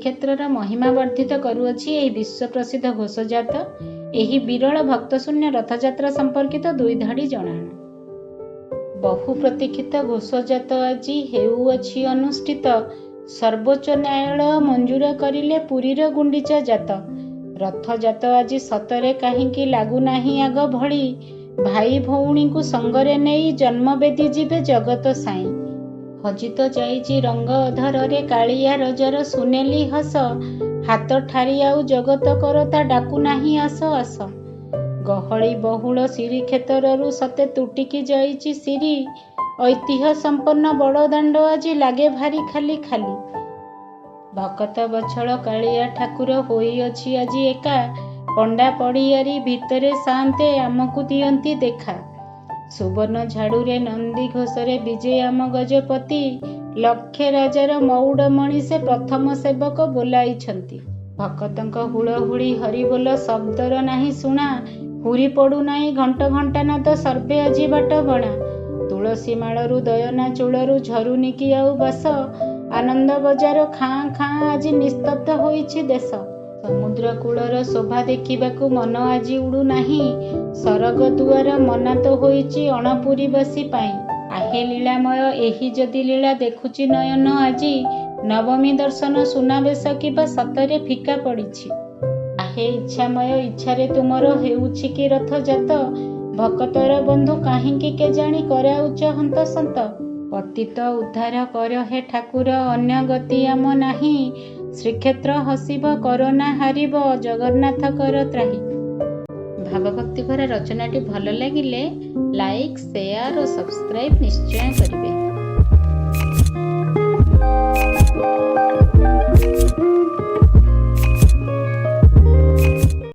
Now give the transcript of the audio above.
ଶ୍ରୀକ୍ଷେତ୍ରର ମହିମା ବର୍ଦ୍ଧିତ କରୁଅଛି ଏହି ବିଶ୍ୱ ପ୍ରସିଦ୍ଧ ଘୋଷଜାତ ଏହି ବିରଳ ଭକ୍ତଶୂନ୍ୟ ରଥଯାତ୍ରା ସମ୍ପର୍କିତ ଦୁଇ ଧାଡ଼ି ଜଣାଣ। ବହୁ ପ୍ରତୀକ୍ଷିତ ଘୋଷଜାତ ଆଜି ହେଉଅଛି ଅନୁଷ୍ଠିତ। ସର୍ବୋଚ୍ଚ ନ୍ୟାୟାଳୟ ମଞ୍ଜୁର କରିଲେ ପୁରୀର ଗୁଣ୍ଡିଚା ଜାତ। ରଥଯାତ ଆଜି ସତରେ କାହିଁକି ଲାଗୁନାହିଁ ଆଗ ଭଳି। ଭାଇ ଭଉଣୀଙ୍କୁ ସଙ୍ଗରେ ନେଇ ଜନ୍ମବେଦୀ ଯିବେ ଜଗତ ସାଇଁ। ହଜିତ ଯାଇଛି ରଙ୍ଗ ଅଧରରେ କାଳିଆ ରଜର ସୁନେଲି ହସ। ହାତ ଠାରି ଆଉ ଜଗତ କରତା ଡାକୁନାହିଁ ଆସ ଆସ। ଗହଳି ବହୁଳ ଶ୍ରୀକ୍ଷେତ୍ରରୁ ସତେ ତୁଟିକି ଯାଇଛି ଶିରି। ଐତିହ୍ୟ ସମ୍ପନ୍ନ ବଡ଼ଦାଣ୍ଡ ଆଜି ଲାଗେ ଭାରି ଖାଲି ଖାଲି। ଭକତ ବଛଳ କାଳିଆ ଠାକୁର ହୋଇଅଛି ଆଜି ଏକା। ପଣ୍ଡା ପଡ଼ିଆରୀ ଭିତରେ ସାନ୍ତେ ଆମକୁ ଦିଅନ୍ତି ଦେଖା। ସୁବର୍ଣ୍ଣ ଝାଡ଼ୁରେ ନନ୍ଦୀ ଘୋଷରେ ବିଜେ ଆମ ଗଜପତି। ଲକ୍ଷେ ରାଜାର ମଉଡ଼ମଣି ସେ ପ୍ରଥମ ସେବକ ବୋଲାଇଛନ୍ତି। ଭକତଙ୍କ ହୁଳହୁଳି ହରିବୋଲ ଶବ୍ଦର ନାହିଁ ଶୁଣା। ହୁରି ପଡ଼ୁନାହିଁ ଘଣ୍ଟ ଘଣ୍ଟାନାଦ ସର୍ବେ ଆଜି ବାଟ ବଣା। ତୁଳସୀ ମାଳରୁ ଦୟନା ଚୂଳରୁ ଝରୁନିକି ଆଉ ବାସ। ଆନନ୍ଦ ବଜାର ଖାଁ ଖାଁ ଆଜି ନିସ୍ତବ୍ଧ ହୋଇଛି ଦେଶ। ସମୁଦ୍ର କୂଳର ଶୋଭା ଦେଖିବାକୁ ମନ ଆଜି ଉଡ଼ୁନାହିଁ। ସରଗ ଦୁଆର ମନାତ ହୋଇଛି ଅଣପୁରୀବାସୀ ପାଇଁ। ଆହେ ଲୀଳାମୟ ଏହି ଯଦି ଲୀଳା ଦେଖୁଛି ନୟନ ଆଜି। ନବମୀ ଦର୍ଶନ ସୁନାବେଶ କିବା ସତରେ ଫିକା ପଡ଼ିଛି। ଆହେ ଇଚ୍ଛାମୟ ଇଚ୍ଛାରେ ତୁମର ହେଉଛି କି ରଥଜାତ। ଭକତର ବନ୍ଧୁ କାହିଁକି କେଜାଣି କରାଉଛ ହନ୍ତସନ୍ତ। ପତିତ ଉଦ୍ଧାର କର ହେ ଠାକୁର ଅନ୍ୟ ଗତି ଆମ ନାହିଁ। ଶ୍ରୀକ୍ଷେତ୍ର ହସିବ କରୋନା ହାରିବ ଜଗନ୍ନାଥ କର ତ୍ରାହି। ଭାବଭକ୍ତି ଭରା ରଚନାଟି ଭଲ ଲାଗିଲେ ଲାଇକ୍, ସେୟାର ଓ ସବସ୍କ୍ରାଇବ୍ ନିଶ୍ଚୟ କରିବେ।